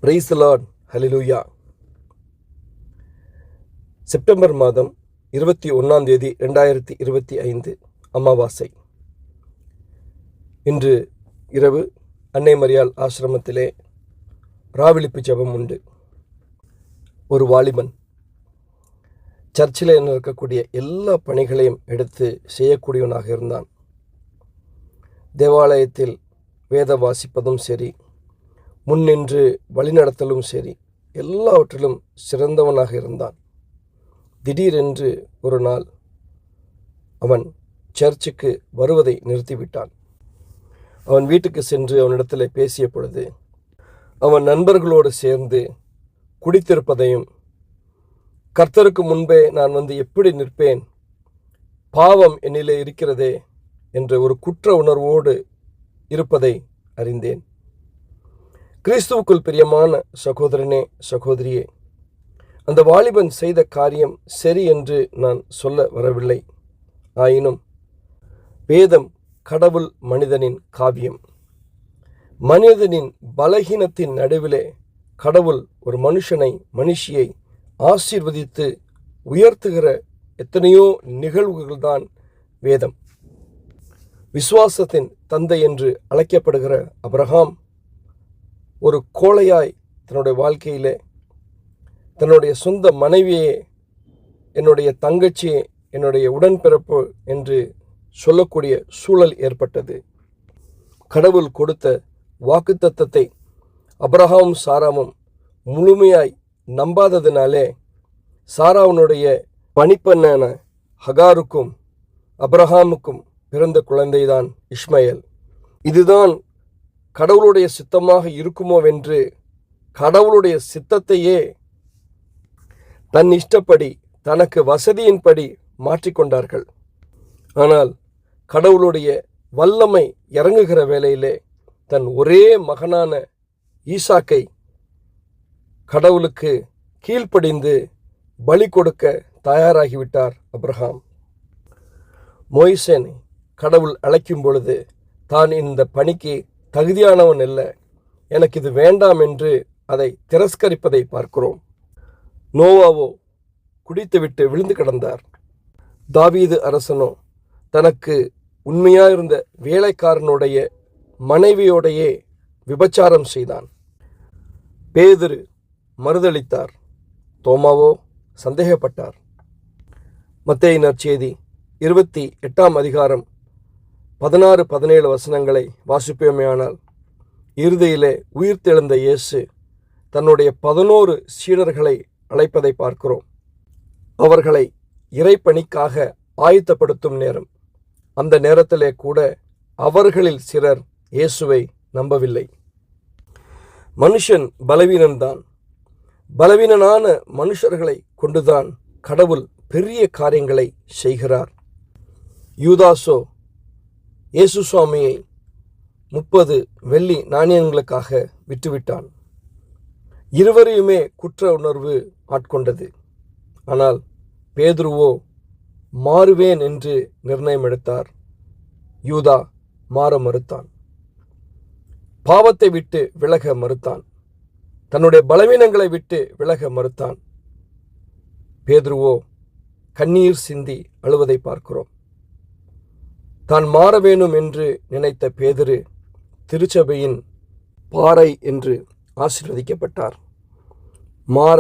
Praise the Lord. Hallelujah. September மாதம் 21ஆம் தேதி 2025 அமாவாசை. இன்று இரவு அன்னை மரியாள் ஆசிரமத்திலே ராவிழிப்பு ஜெபம் உண்டு. ஒரு வாலிபன் சர்ச்சில் இருக்கக்கூடிய எல்லா பணிகளையும் எடுத்து செய்யக்கூடியவனாக இருந்தான். தேவாலயத்தில் வேத வாசிப்பதும் சரி, முன்னின்று வழிநடத்தலும் சரி, எல்லாவற்றிலும் சிறந்தவனாக இருந்தான். திடீரென்று ஒரு நாள் அவன் சர்ச்சுக்கு வருவதை நிறுத்திவிட்டான். அவன் வீட்டுக்கு சென்று அவனிடத்தில் பேசிய பொழுது அவன் நண்பர்களோடு சேர்ந்து குடித்திருப்பதையும், கர்த்தருக்கு முன்பே நான் எப்படி நிற்பேன், பாவம் என்னிலே இருக்கிறதே என்ற ஒரு குற்ற உணர்வோடு இருப்பதை அறிந்தேன். கிறிஸ்துவுக்குள் பிரியமான சகோதரனே, சகோதரியே, அந்த வாலிபன் செய்த காரியம் சரி என்று நான் சொல்ல வரவில்லை. ஆயினும் வேதம் கடவுள் மனிதனின் காவியம். மனிதனின் பலகீனத்தின் நடுவிலே கடவுள் ஒரு மனுஷியை ஆசீர்வதித்து உயர்த்துகிற எத்தனையோ நிகழ்வுகள்தான் வேதம். விசுவாசத்தின் தந்தை என்று அழைக்கப்படுகிற ஆபிரகாம் ஒரு கோழையாய் தன்னுடைய வாழ்க்கையிலே தன்னுடைய சொந்த மனைவியே என்னுடைய தங்கச்சியே, என்னுடைய உடன்பிறப்பு என்று சொல்லக்கூடிய சூழல் ஏற்பட்டது. கடவுள் கொடுத்த வாக்குத்தத்தத்தை ஆபிரகாமும் சாராவும் முழுமையாய் நம்பாததினாலே சாராவுனுடைய பணிப்பெண்ணான ஹகாருக்கும் ஆபிரகாமுக்கும் பிறந்த குழந்தைதான் இஸ்மயேல். இதுதான் கடவுளுடைய சித்தமாக இருக்குமோவென்று கடவுளுடைய சித்தத்தையே தன் இஷ்டப்படி தனக்கு வசதியின்படி மாற்றிக்கொண்டார்கள். ஆனால் கடவுளுடைய வல்லமை இறங்குகிற வேளையிலே தன் ஒரே மகனான ஈசாக்கை கடவுளுக்கு கீழ்ப்படிந்து பலி கொடுக்க தயாராகிவிட்டார் ஆபிரகாம். மோய்சேனை கடவுள் அழைக்கும் பொழுது தான் இந்த பணிக்கு தகுதியானவன் அல்ல, எனக்கு இது வேண்டாம் என்று அதை திரஸ்கரிப்பதை பார்க்கிறோம். நோவாவோ குடித்துவிட்டு விழுந்து கிடந்தார். தாவீது அரசனோ தனக்கு உண்மையாயிருந்த வேலைக்காரனுடைய மனைவியோடையே விபச்சாரம் செய்தான். பேதுரு மறுதளித்தார். தோமாவோ சந்தேகப்பட்டார். மத்தேயு நற்செய்தி 28ஆம் அதிகாரம் 16-17 வசனங்களை வாசிப்போமேயானால், இறுதியிலே உயிர்த்தெழுந்த இயேசு தன்னுடைய 11 சீடர்களை அழைப்பதை பார்க்கிறோம். அவர்களை இறைப்பணிக்காக ஆயத்தப்படுத்தும் நேரம். அந்த நேரத்திலே கூட அவர்களில் சிலர் இயேசுவை நம்பவில்லை. மனுஷன் பலவீனன்தான். பலவீனனான மனுஷர்களை கொண்டுதான் கடவுள் பெரிய காரியங்களை செய்கிறார். யூதாசோ இயேசு சுவாமியை 30 வெள்ளி நாணயங்களுக்காக விட்டுவிட்டான். இருவரையுமே குற்ற உணர்வு ஆட்கொண்டது. ஆனால் பேதுருவோ மாறுவேன் என்று நிர்ணயம் எடுத்தார். யூதா மாற மறுத்தான். பாவத்தை விட்டு விலக மறுத்தான். தன்னுடைய பலவீனங்களை விட்டு விலக மறுத்தான். பேதுருவோ கண்ணீர் சிந்தி அழுவதை பார்க்கிறோம். தான் மாற வேணும் என்று நினைத்த பேதுரு திருச்சபையின் பாறை என்று ஆசீர்வதிக்கப்பட்டார். மாற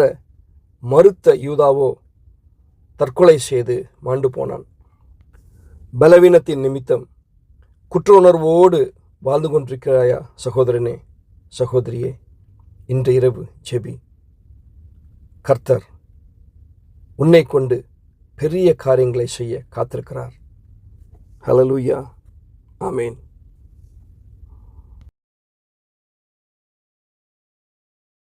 மறுத்த யூதாவோ தற்கொலை செய்து மாண்டு போனான். பலவீனத்தின் நிமித்தம் குற்ற உணர்வோடு வாழ்ந்து கொண்டிருக்கிறாயா சகோதரனே, சகோதரியே? இன்று இரவு ஜெபி. கர்த்தர் உன்னை கொண்டு பெரிய காரியங்களை செய்ய காத்திருக்கிறார். ஹல்லேலூயா. ஆமென்.